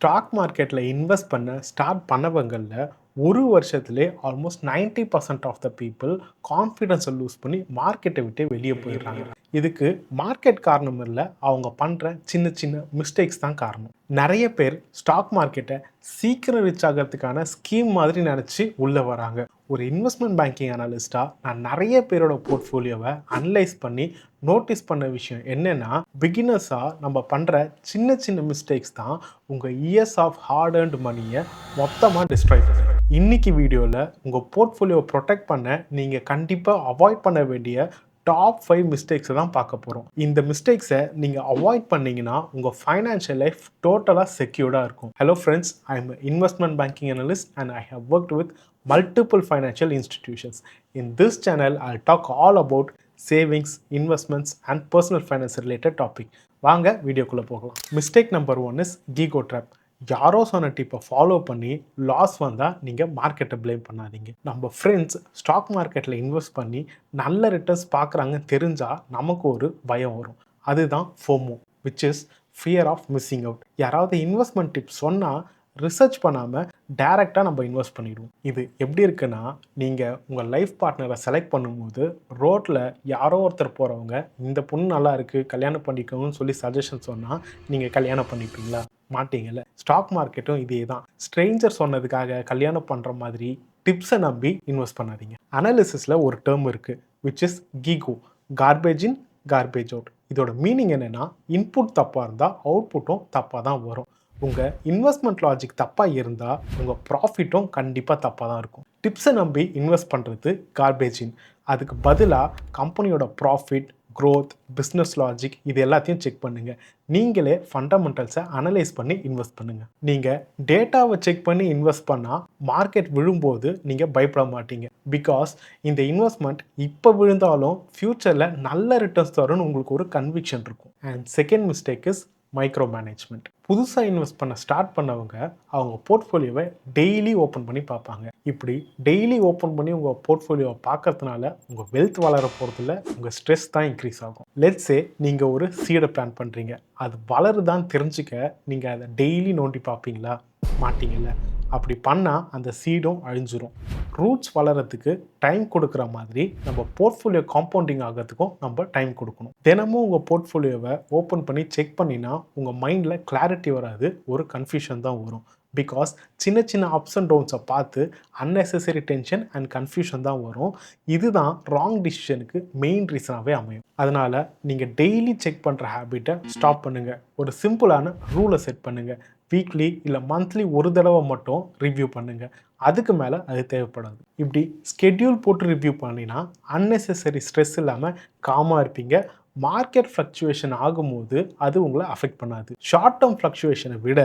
Stock மார்க்கெட்டில் invest start பண்ணவங்களில் ஒரு வருஷத்துலேயே ஆல்மோஸ்ட் 90% ஆஃப் த பீப்புள் கான்ஃபிடென்ஸை லூஸ் பண்ணி மார்க்கெட்டை விட்டு வெளியே போயிடுறாங்க. இதுக்கு மார்க்கெட் காரணம் இல்லை, அவங்க பண்ணுற சின்ன சின்ன மிஸ்டேக்ஸ் தான் காரணம். நிறைய பேர் ஸ்டாக் மார்க்கெட்டை சீக்கிரம் ரீச் ஆகிறதுக்கான ஸ்கீம் மாதிரி நினச்சி உள்ளே வராங்க. ஒரு இன்வெஸ்ட்மெண்ட் பேங்கிங் அனலிஸ்டாக நான் நிறைய பேரோட போர்ட்ஃபோலியோவை அனலைஸ் பண்ணி நோட்டீஸ் பண்ண விஷயம் என்னென்னா, பிகினர்ஸாக நம்ம பண்ணுற சின்ன சின்ன மிஸ்டேக்ஸ் தான் உங்கள் இயர்ஸ் ஆஃப் ஹார்ட் அர்ன்ட் மணியை மொத்தமாக டிஸ்ட்ராய் பண்ணுது. இன்னைக்கு வீடியோவில் உங்கள் போர்ட்ஃபோலியோவை ப்ரொடெக்ட் பண்ண நீங்கள் கண்டிப்பாக அவாய்ட் பண்ண வேண்டிய டாப் 5 மிஸ்டேக்ஸை தான் பார்க்க போகிறோம். இந்த மிஸ்டேக்ஸை நீங்கள் அவாய்ட் பண்ணிங்கன்னா உங்கள் ஃபைனான்ஷியல் லைஃப் டோட்டலாக செக்யூர்டாக இருக்கும். Hello friends, I am investment banking analyst and I have worked with multiple financial institutions. In this channel, I'll talk all about savings, investments and personal finance related topic. வாங்க வீடியோக்குள்ளே போகலாம். Mistake number 1 is GIGO trap. யாரோ சொன்ன டிப்பை follow பண்ணி loss வந்தால் நீங்கள் மார்க்கெட்டை blame பண்ணாதீங்க. நம்ம ஃப்ரெண்ட்ஸ் ஸ்டாக் மார்க்கெட்டில் இன்வெஸ்ட் பண்ணி நல்ல ரிட்டர்ன்ஸ் பார்க்குறாங்கன்னு தெரிஞ்சால் நமக்கு ஒரு பயம் வரும். அதுதான் FOMO, which is fear of missing out. யாராவது இன்வெஸ்ட்மெண்ட் டிப்ஸ் சொன்னால் ரிசர்ச் பண்ணாமல் டைரெக்டாக நம்ம இன்வெஸ்ட் பண்ணிடுவோம். இது எப்படி இருக்குன்னா, நீங்கள் உங்கள் லைஃப் பார்ட்னரை செலக்ட் பண்ணும்போது ரோட்டில் யாரோ ஒருத்தர் போகிறவங்க இந்த பொண்ணு நல்லா இருக்குது கல்யாணம் பண்ணிக்கோங்கன்னு சொல்லி சஜஷன் சொன்னால் நீங்கள் கல்யாணம் பண்ணிப்பீங்களா? மாட்டீங்கல்ல. ஸ்டாக் மார்க்கெட்டும் இதே தான். ஸ்ட்ரேஞ்சர் சொன்னதுக்காக கல்யாணம் பண்ணுற மாதிரி டிப்ஸை நம்பி இன்வெஸ்ட் பண்ணாதீங்க. அனாலிசிஸில் ஒரு டேர்ம் இருக்குது, which is GIGO, garbage in garbage out. இதோட மீனிங் என்னென்னா, இன்புட் தப்பாக இருந்தால் அவுட்புட்டும் தப்பாக தான் வரும். உங்கள் இன்வெஸ்ட்மெண்ட் லாஜிக் தப்பாக இருந்தால் உங்கள் ப்ராஃபிட்டும் கண்டிப்பாக தப்பாக தான் இருக்கும். டிப்ஸை நம்பி இன்வெஸ்ட் பண்ணுறது கார்பேஜின். அதுக்கு பதிலாக கம்பெனியோட ப்ராஃபிட், க்ரோத், பிஸ்னஸ் லாஜிக் இது எல்லாத்தையும் செக் பண்ணுங்கள். நீங்களே ஃபண்டமெண்டல்ஸை அனலைஸ் பண்ணி இன்வெஸ்ட் பண்ணுங்கள். நீங்கள் டேட்டாவை செக் பண்ணி இன்வெஸ்ட் பண்ணால் மார்க்கெட் விழும்போது நீங்கள் பயப்பட மாட்டீங்க. பிகாஸ் இந்த இன்வெஸ்ட்மெண்ட் இப்போ விழுந்தாலும் ஃப்யூச்சரில் நல்ல ரிட்டர்ன்ஸ் தரும்னு உங்களுக்கு ஒரு கன்விக்ஷன் இருக்கும். And second mistake is micro management. புதுசாக இன்வெஸ்ட் பண்ண ஸ்டார்ட் பண்ணவங்க அவங்க போர்ட்ஃபோலியோவை டெய்லி ஓப்பன் பண்ணி பார்ப்பாங்க. இப்படி டெய்லி ஓப்பன் பண்ணி உங்கள் போர்ட்ஃபோலியோவை பார்க்கறதுனால உங்கள் வெல்த் வளர போகிறதுல உங்கள் ஸ்ட்ரெஸ் தான் இன்க்ரீஸ் ஆகும். லெட்ஸே நீங்கள் ஒரு சீடை பிளான் பண்ணுறீங்க, அது வளருதான்னு தெரிஞ்சுக்க நீங்கள் அதை டெய்லி நோண்டி பார்ப்பீங்களா? மாட்டீங்கல்ல. அப்படி பண்ணால் அந்த சீடும் அழிஞ்சிரும். ரூட்ஸ் வளர்கிறதுக்கு டைம் கொடுக்குற மாதிரி நம்ம போர்ட்ஃபோலியோ காம்பவுண்டிங் ஆகிறதுக்கும் நம்ம டைம் கொடுக்கணும். தினமும் உங்கள் போர்ட்ஃபோலியோவை ஓப்பன் பண்ணி செக் பண்ணினா உங்கள் மைண்டில் கிளாரிட்டி வராது, ஒரு கன்ஃபியூஷன் தான் வரும். பிகாஸ் சின்ன சின்ன அப்ஸ் அண்ட் டவுன்ஸை பார்த்து அன்னெசரி டென்ஷன் அண்ட் கன்ஃபியூஷன் தான் வரும். இதுதான் ராங் டிசிஷனுக்கு மெயின் ரீசனாகவே அமையும். அதனால் நீங்கள் டெய்லி செக் பண்ணுற ஹேபிட்டை ஸ்டாப் பண்ணுங்கள். ஒரு சிம்பிளான ரூலை செட் பண்ணுங்கள். வீக்லி இல்லை மந்த்லி ஒரு தடவை மட்டும் ரிவ்யூ பண்ணுங்கள். அதுக்கு மேலே அது தேவைப்படாது. இப்படி ஸ்கெட்யூல் போட்டு ரிவ்யூ பண்ணினா அன்னெசரி ஸ்ட்ரெஸ் இல்லாமல் காமாக இருப்பீங்க. மார்க்கெட் ஃப்ளக்சுவேஷன் ஆகும்போது அது உங்களை அஃபெக்ட் பண்ணாது. ஷார்ட் டேர்ம் ஃப்ளக்சுவேஷனை விட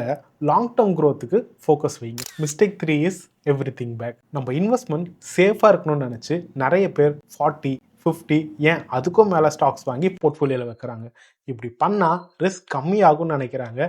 லாங் டேர்ம் க்ரோத்துக்கு ஃபோக்கஸ் வைங்க. Mistake 3 is everything back. நம்ம இன்வெஸ்ட்மெண்ட் சேஃபாக இருக்கணும்னு நினச்சி நிறைய பேர் 40, 50 ஏன் அதுக்கும் மேலே ஸ்டாக்ஸ் வாங்கி போர்ட்ஃபோலியோவில் வைக்கிறாங்க. இப்படி பண்ணால் ரிஸ்க் கம்மியாகும்னு நினைக்கிறாங்க.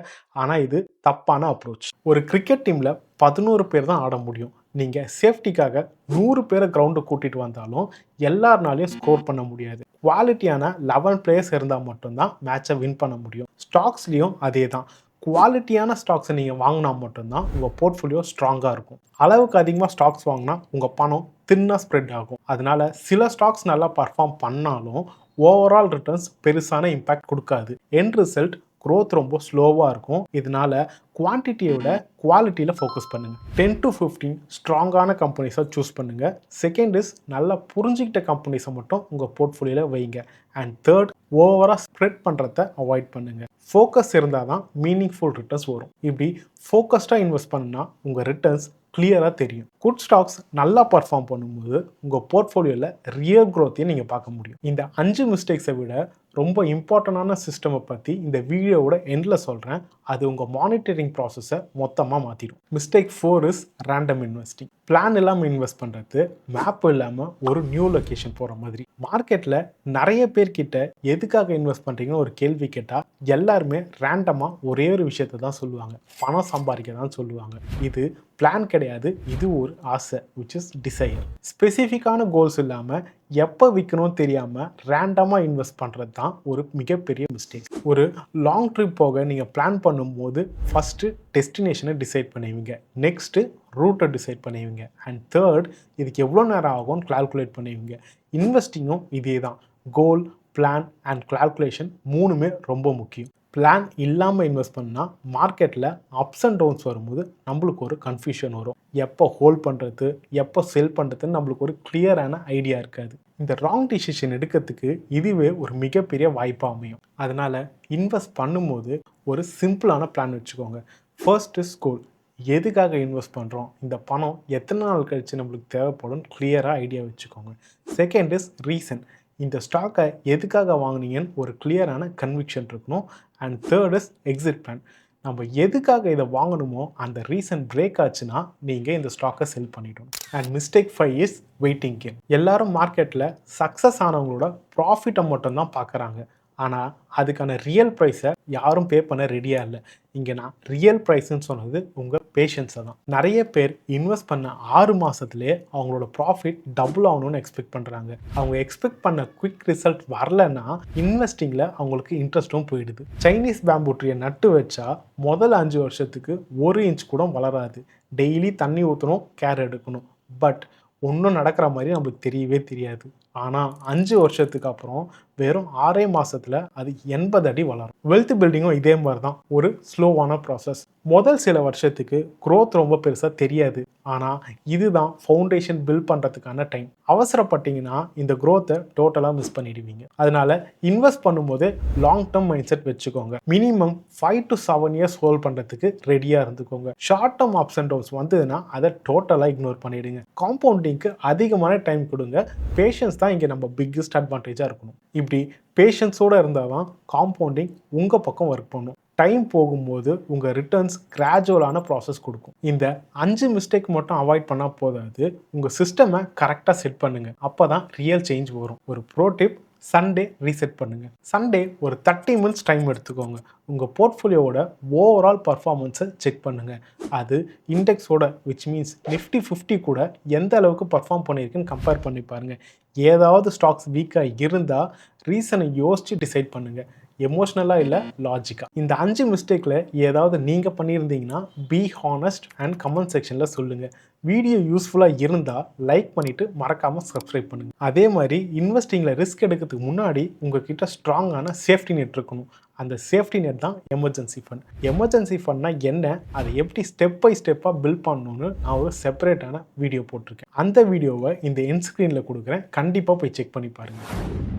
ஆனால் இது தப்பான அப்ரோச். ஒரு கிரிக்கெட் டீமில் 11 பேர் தான் ஆட முடியும். நீங்கள் சேஃப்டிக்காக 100 பேரை கிரவுண்டு கூட்டிகிட்டு வந்தாலும் எல்லாருனாலையும் ஸ்கோர் பண்ண முடியாது. குவாலிட்டியான 11 பிளேயர்ஸ் இருந்தால் மட்டும்தான் மேட்சை வின் பண்ண முடியும். ஸ்டாக்ஸ்லேயும் அதே தான். குவாலிட்டியான ஸ்டாக்ஸை நீங்கள் வாங்கினா மட்டும்தான் உங்கள் போர்ட்ஃபோலியோ ஸ்ட்ராங்காக இருக்கும். அளவுக்கு அதிகமாக ஸ்டாக்ஸ் வாங்கினா உங்கள் பணம் தின்னாக ஸ்ப்ரெட் ஆகும். அதனால சில ஸ்டாக்ஸ் நல்லா பர்ஃபார்ம் பண்ணாலும் ஓவரால் ரிட்டர்ன்ஸ் பெருசான இம்பேக்ட் கொடுக்காது. எண்ட் ரிசல்ட் க்ரோத் ரொம்ப ஸ்லோவாக இருக்கும். இதனால குவான்டிட்டியை விட குவாலிட்டியில் ஃபோக்கஸ் பண்ணுங்கள். 10 to 15 ஸ்ட்ராங்கான கம்பெனிஸை சூஸ் பண்ணுங்கள். செகண்ட் இஸ் நல்லா புரிஞ்சுக்கிட்ட கம்பெனிஸை மட்டும் உங்கள் போர்ட்ஃபோலியோவில் வைங்க. அண்ட் தேர்ட், ஓவராக ஸ்ப்ரெட் பண்ணுறத அவாய்ட் பண்ணுங்கள். ஃபோக்கஸ் இருந்தால் தான் மீனிங்ஃபுல் ரிட்டர்ன்ஸ் வரும். இப்படி ஃபோக்கஸ்டாக இன்வெஸ்ட் பண்ணால் உங்கள் ரிட்டர்ன்ஸ் கிளியராக தெரியும். குட் ஸ்டாக்ஸ் நல்லா பர்ஃபார்ம் பண்ணும்போது உங்கள் போர்ட்ஃபோலியோவில் ரியல் க்ரோத்தையும் நீங்கள் பார்க்க முடியும். இந்த 5 மிஸ்டேக்ஸை விட ரொம்ப இம்பார்ட்டண்டான சிஸ்டமை பற்றி இந்த வீடியோவோட எண்டில் சொல்கிறேன். அது உங்கள் மானிட்டரிங் ப்ராசஸை மொத்தமாக மாற்றிடும். Mistake 4 is random investing. Plan இல்லாமல் இன்வெஸ்ட் பண்ணுறது, மேப் இல்லாமல் ஒரு நியூ லொக்கேஷன் போகிற மாதிரி. மார்க்கெட்டில் நிறைய பேர்கிட்ட எதுக்காக இன்வெஸ்ட் பண்ணுறீங்கன்னு ஒரு கேள்வி கேட்டால் எல்லாருமே ரேண்டமாக ஒரே ஒரு விஷயத்தை தான் சொல்லுவாங்க, பணம் சம்பாதிக்க தான் சொல்லுவாங்க. இது பிளான் கிடையாது, இது ஒரு ஆசை, விச் இஸ் டிசைர். ஸ்பெசிஃபிக்கான கோல்ஸ் இல்லாமல் எப்போ விற்கணும்னு தெரியாமல் ரேண்டமாக இன்வெஸ்ட் பண்ணுறது தான் ஒரு மிகப்பெரிய மிஸ்டேக். ஒரு லாங் ட்ரிப் போக நீங்கள் பிளான் பண்ணும்போது ஃபஸ்ட்டு டெஸ்டினேஷனை டிசைட் பண்ணுவீங்க, நெக்ஸ்ட்டு ரூட்டை டிசைட் பண்ணுவீங்க, அண்ட் தேர்ட் இதுக்கு எவ்வளோ நேரம் ஆகும்னு கால்குலேட் பண்ணுவீங்க. இன்வெஸ்டிங்கும் இதே தான். கோல், பிளான் அண்ட் கால்குலேஷன் மூணுமே ரொம்ப முக்கியம். பிளான் இல்லாமல் இன்வெஸ்ட் பண்ணால் மார்க்கெட்டில் அப்ஸ் அண்ட் டவுன்ஸ் வரும்போது நம்மளுக்கு ஒரு கன்ஃபியூஷன் வரும். எப்போ ஹோல்ட் பண்ணுறது, எப்போ செல் பண்ணுறதுன்னு நம்மளுக்கு ஒரு கிளியரான ஐடியா இருக்காது. இந்த ராங் டிசிஷன் எடுக்கிறதுக்கு இதுவே ஒரு மிகப்பெரிய வாய்ப்பாக அமையும். அதனால் இன்வெஸ்ட் பண்ணும்போது ஒரு சிம்பிளான பிளான் வச்சுக்கோங்க. ஃபர்ஸ்ட் இஸ் கோல். எதுக்காக இன்வெஸ்ட் பண்ணுறோம், இந்த பணம் எத்தனை நாள் கழித்து நம்மளுக்கு தேவைப்படும் கிளியராக ஐடியா வச்சுக்கோங்க. Second is reason. இந்த ஸ்டாக்கை எதுக்காக வாங்கினீங்கன்னு ஒரு கிளியரான கன்விக்ஷன் இருக்கணும். And third is exit plan. நம்ம எதுக்காக இதை வாங்கணுமோ அந்த ரீசன் பிரேக் ஆச்சுன்னா நீங்கள் இந்த ஸ்டாக்கை செல் பண்ணிடணும். And mistake 5 is waiting game. எல்லாரும் மார்க்கெட்டில் சக்ஸஸ் ஆனவங்களோட ப்ராஃபிட்டை மட்டும்தான் பார்க்குறாங்க, ஆனால் அதுக்கான ரியல் ப்ரைஸை யாரும் பே பண்ண ரெடியாக இல்லை. இங்கே நான் ரியல் ப்ரைஸ்ன்னு சொன்னது உங்கள் பேஷன்ஸை தான். நிறைய பேர் இன்வெஸ்ட் பண்ண 6 மாதத்துலேயே அவங்களோட ப்ராஃபிட் டபுள் ஆகணும்னு எக்ஸ்பெக்ட் பண்ணுறாங்க. அவங்க எக்ஸ்பெக்ட் பண்ண குவிக் ரிசல்ட் வரலன்னா இன்வெஸ்டிங்கில் அவங்களுக்கு இன்ட்ரெஸ்ட்டும் போயிடுது. சைனீஸ் பேம்பு ட்ரீயை நட்டு வச்சா முதல் 5 வருஷத்துக்கு 1 இன்ச் கூட வளராது. டெய்லி தண்ணி ஊற்றணும், கேர் எடுக்கணும். பட் ஒன்றும் நடக்கிற மாதிரி நம்மளுக்கு தெரியவே தெரியாது. ஆனால் 5 வருஷத்துக்கு அப்புறம் வெறும் 6 மாதத்தில் அது 80 அடி வளரும். வெல்த் பில்டிங்கும் இதே மாதிரி தான், ஒரு ஸ்லோவான ப்ராசஸ். முதல் சில வருஷத்துக்கு க்ரோத் ரொம்ப பெருசாக தெரியாது, ஆனால் இதுதான் ஃபவுண்டேஷன் பில்ட் பண்ணுறதுக்கான டைம். அவசரப்பட்டீங்கன்னா இந்த க்ரோத்தை டோட்டலாக மிஸ் பண்ணிடுவீங்க. அதனால இன்வெஸ்ட் பண்ணும்போது லாங் டேர்ம் மைண்ட் செட் வச்சுக்கோங்க. மினிமம் 5 to 7 இயர்ஸ் ஹோல்ட் பண்ணுறதுக்கு ரெடியாக இருந்துக்கோங்க. Short term ups and downs வந்ததுன்னா அதை டோட்டலாக இக்னோர் பண்ணிடுங்க. காம்பவுண்டிங்க்கு அதிகமான டைம் கொடுங்க. பேஷன்ஸ் தான் இங்கே நம்ம பிக்கஸ்ட் அட்வான்டேஜாக இருக்கணும். இப்படி பேஷன்ஸோடு இருந்தால் தான் காம்பவுண்டிங் உங்கள் பக்கம் ஒர்க் பண்ணும். டைம் போகும்போது உங்கள் ரிட்டர்ன்ஸ் கிராஜுவலான ப்ராசஸ் கொடுக்கும். இந்த 5 மிஸ்டேக் மட்டும் அவாய்ட் பண்ணால் போதாது, உங்கள் சிஸ்டமை கரெக்டாக செட் பண்ணுங்கள். அப்போ தான் ரியல் சேஞ்ச் வரும். ஒரு ப்ரோ டிப், சண்டே ரீசெட் பண்ணுங்கள். சண்டே ஒரு 30 மினிட்ஸ் டைம் எடுத்துக்கோங்க. உங்கள் போர்ட்ஃபோலியோவோட ஓவரால் பர்ஃபார்மன்ஸை செக் பண்ணுங்கள். அது இண்டெக்ஸோட, விச் மீன்ஸ் நிஃப்டி 50 கூட எந்த அளவுக்கு பர்ஃபார்ம் பண்ணியிருக்குன்னு கம்பேர் பண்ணி பாருங்கள். ஏதாவது ஸ்டாக்ஸ் வீக்காக இருந்தால் ரீசனை யோசித்து டிசைட் பண்ணுங்கள். எமோஷ்னலாக இல்லை, லாஜிக்காக. இந்த 5 மிஸ்டேக்கில் ஏதாவது நீங்கள் பண்ணியிருந்தீங்கன்னா பி ஹானஸ்ட் அண்ட் கமெண்ட் செக்ஷனில் சொல்லுங்கள். வீடியோ யூஸ்ஃபுல்லாக இருந்தால் லைக் பண்ணிவிட்டு மறக்காமல் சப்ஸ்கிரைப் பண்ணுங்கள். அதே மாதிரி இன்வெஸ்டிங்கில் ரிஸ்க் எடுக்கிறதுக்கு முன்னாடி உங்ககிட்ட ஸ்ட்ராங்கான சேஃப்டி நெட் இருக்கணும். அந்த சேஃப்டி நெட் தான் எமர்ஜென்சி ஃபண்ட். எமர்ஜென்சி ஃபண்ட்னா என்ன, அதை எப்படி ஸ்டெப் பை ஸ்டெப்பாக பில்ட் பண்ணணும்னு நான் ஒரு செப்பரேட்டான வீடியோ போட்டிருக்கேன். அந்த வீடியோவை இந்த எண்ட் ஸ்க்ரீனில் கொடுக்குறேன், கண்டிப்பாக போய் செக் பண்ணி பாருங்கள்.